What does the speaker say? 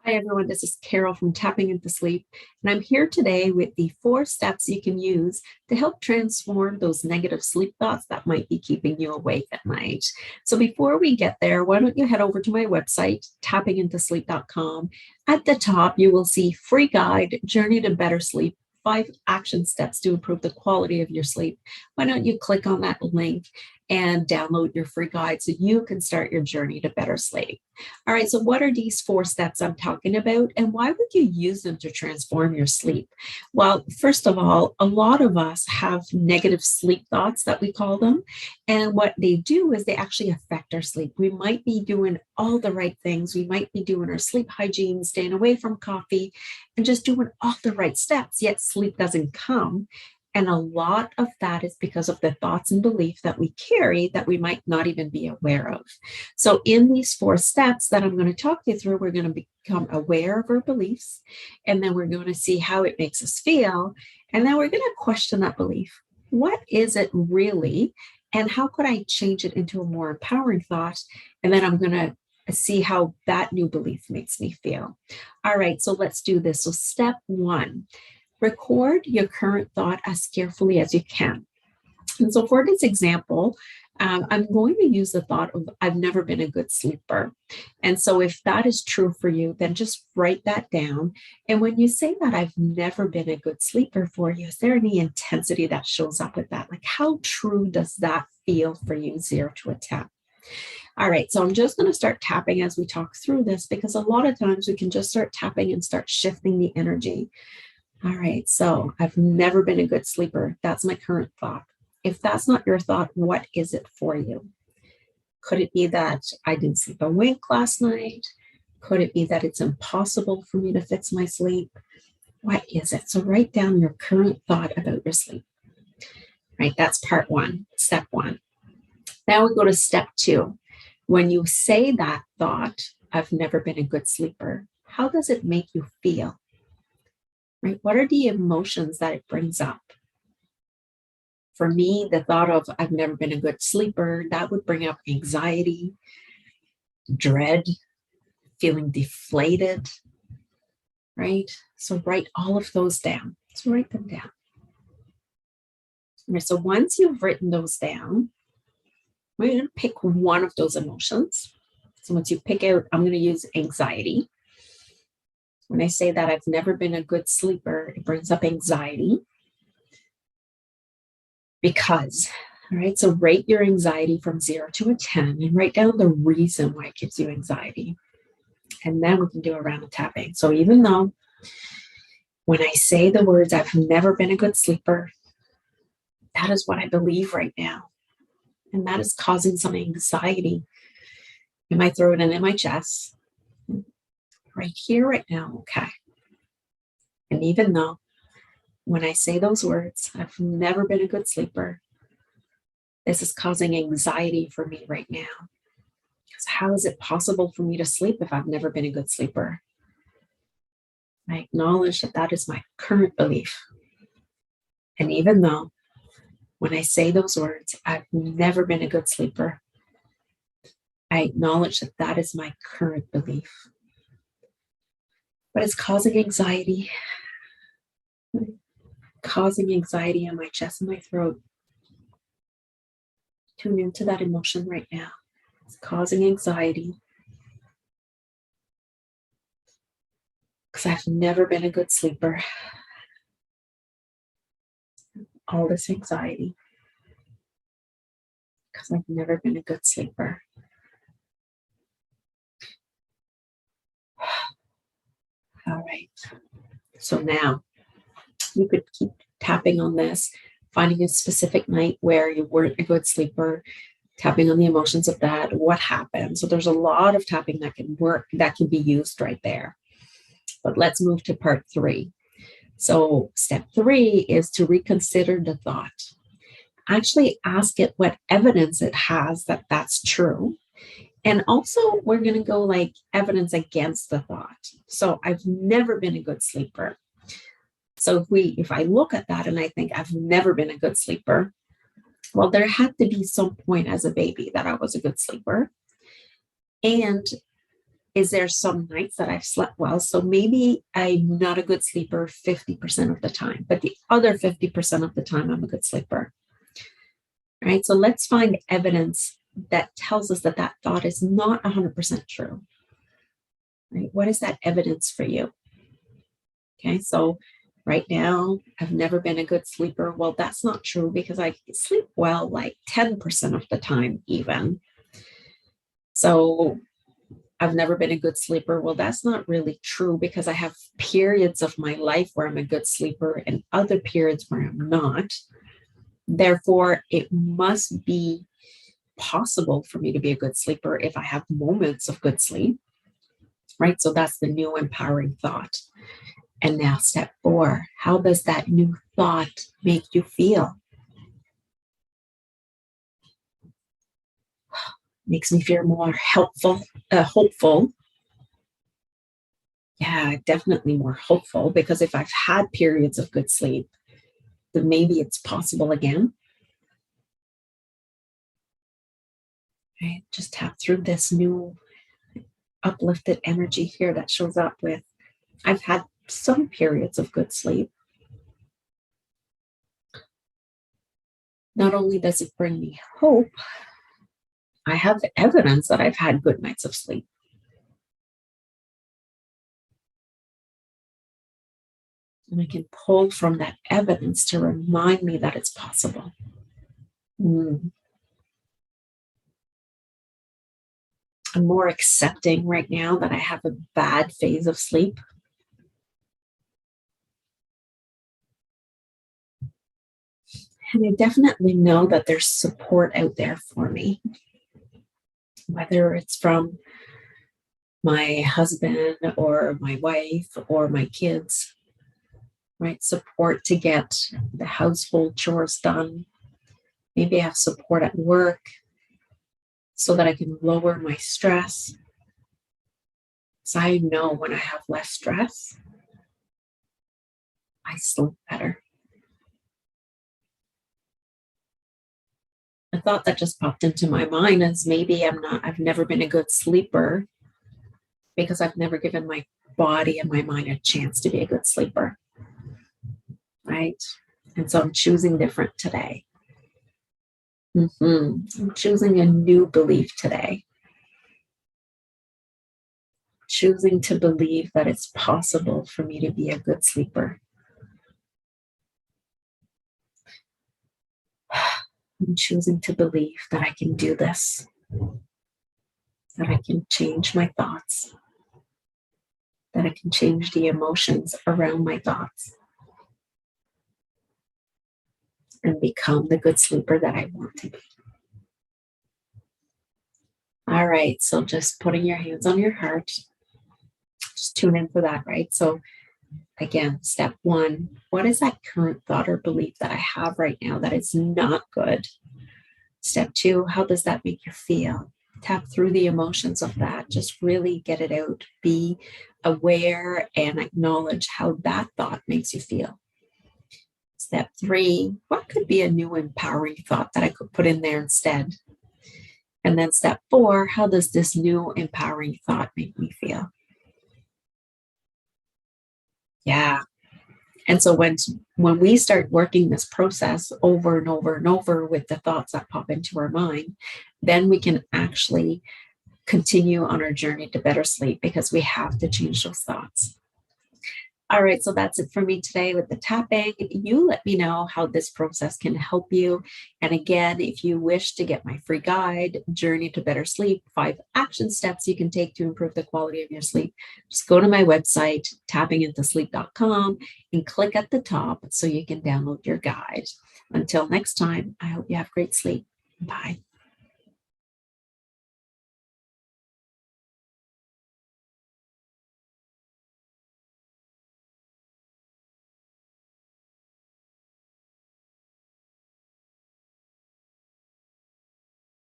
Hi, everyone. This is Carol from Tapping into Sleep, and I'm here today with the 4 steps you can use to help transform those negative sleep thoughts that might be keeping you awake at night. So, before we get there, why don't you head over to my website, tappingintosleep.com. At the top, you will see free guide, Journey to Better Sleep. 5 action steps to improve the quality of your sleep. Why don't you click on that link and download your free guide so you can start your journey to better sleep? All right, so what are these 4 steps I'm talking about, and why would you use them to transform your sleep? Well, first of all, a lot of us have negative sleep thoughts that we call them, and what they do is they actually affect our sleep. We might be doing all the right things. We might be doing our sleep hygiene, staying away from coffee, and just doing all the right steps, yet sleep doesn't come. And a lot of that is because of the thoughts and beliefs that we carry that we might not even be aware of. So, in these 4 steps that I'm going to talk you through, we're going to become aware of our beliefs, and then we're going to see how it makes us feel. And then we're going to question that belief. What is it really? And how could I change it into a more empowering thought? And then I'm going to see how that new belief makes me feel. All right, so let's do this. So, step 1. Record your current thought as carefully as you can. And so for this example, I'm going to use the thought of I've never been a good sleeper. And so if that is true for you, then just write that down. And when you say that I've never been a good sleeper for you, is there any intensity that shows up with that? Like, how true does that feel for you, 0 to a 10? All right, so I'm just going to start tapping as we talk through this, because a lot of times we can just start tapping and start shifting the energy. All right, so I've never been a good sleeper. That's my current thought. If that's not your thought, what is it for you? Could it be that I didn't sleep a wink last night? Could it be that it's impossible for me to fix my sleep? What is it? So write down your current thought about your sleep. Right, that's part 1, step 1. Now we go to step 2. When you say that thought, I've never been a good sleeper, how does it make you feel? Right? What are the emotions that it brings up? For me, the thought of I've never been a good sleeper, that would bring up anxiety, dread, feeling deflated, right? So write all of those down. So write them down. Okay, so once you've written those down, we're going to pick one of those emotions. So once you pick out, I'm going to use anxiety. When I say that I've never been a good sleeper, it brings up anxiety. Because, all right, so rate your anxiety from 0 to a 10 and write down the reason why it gives you anxiety. And then we can do a round of tapping. So even though when I say the words, I've never been a good sleeper, that is what I believe right now. And that is causing some anxiety in my throat and in my chest. Right here, right now, okay. And even though when I say those words, I've never been a good sleeper, this is causing anxiety for me right now. Because how is it possible for me to sleep if I've never been a good sleeper? I acknowledge that that is my current belief. And even though when I say those words, I've never been a good sleeper, I acknowledge that that is my current belief. But it's causing anxiety in my chest and my throat. Tune into that emotion right now. It's causing anxiety because I've never been a good sleeper. All this anxiety because I've never been a good sleeper. All right. So now you could keep tapping on this, finding a specific night where you weren't a good sleeper, tapping on the emotions of that, what happened. So there's a lot of tapping that can work, that can be used right there. But let's move to part 3. So step 3 is to reconsider the thought. Actually ask it what evidence it has that that's true. And also we're going to go like evidence against the thought. So I've never been a good sleeper. So if I look at that and I think I've never been a good sleeper, well, there had to be some point as a baby that I was a good sleeper. And is there some nights that I've slept well? So maybe I'm not a good sleeper 50% of the time, but the other 50% of the time, I'm a good sleeper. Right? So let's find evidence that tells us that that thought is not 100% true. Right? What is that evidence for you? Okay, so right now, I've never been a good sleeper. Well, that's not true because I sleep well like 10% of the time, even. So I've never been a good sleeper. Well, that's not really true because I have periods of my life where I'm a good sleeper and other periods where I'm not. Therefore, it must be possible for me to be a good sleeper if I have moments of good sleep, right? So that's the new empowering thought. And now step 4, how does that new thought make you feel? Makes me feel more hopeful. Yeah, definitely more hopeful because if I've had periods of good sleep, then maybe it's possible again. Right? Just tap through this new uplifted energy here that shows up with, I've had some periods of good sleep. Not only does it bring me hope, I have evidence that I've had good nights of sleep. And I can pull from that evidence to remind me that it's possible. I'm more accepting right now that I have a bad phase of sleep. And I definitely know that there's support out there for me, whether it's from my husband or my wife or my kids, right? Support to get the household chores done. Maybe I have support at work so that I can lower my stress. So I know when I have less stress, I sleep better. A thought that just popped into my mind is maybe I've never been a good sleeper because I've never given my body and my mind a chance to be a good sleeper. Right? And so I'm choosing different today. I'm choosing a new belief today. Choosing to believe that it's possible for me to be a good sleeper. I'm choosing to believe that I can do this, that I can change my thoughts, that I can change the emotions around my thoughts and become the good sleeper that I want to be. All right, so just putting your hands on your heart, just tune in for that, right? So again, step 1, what is that current thought or belief that I have right now that is not good? Step 2, how does that make you feel? Tap through the emotions of that. Just really get it out. Be aware and acknowledge how that thought makes you feel. Step 3, what could be a new empowering thought that I could put in there instead? And then step 4, how does this new empowering thought make me feel? Yeah. And so when we start working this process over and over and over with the thoughts that pop into our mind, then we can actually continue on our journey to better sleep because we have to change those thoughts. All right, so that's it for me today with the tapping. You let me know how this process can help you. And again, if you wish to get my free guide, Journey to Better Sleep, 5 action steps you can take to improve the quality of your sleep, just go to my website, tappingintosleep.com, and click at the top so you can download your guide. Until next time, I hope you have great sleep. Bye.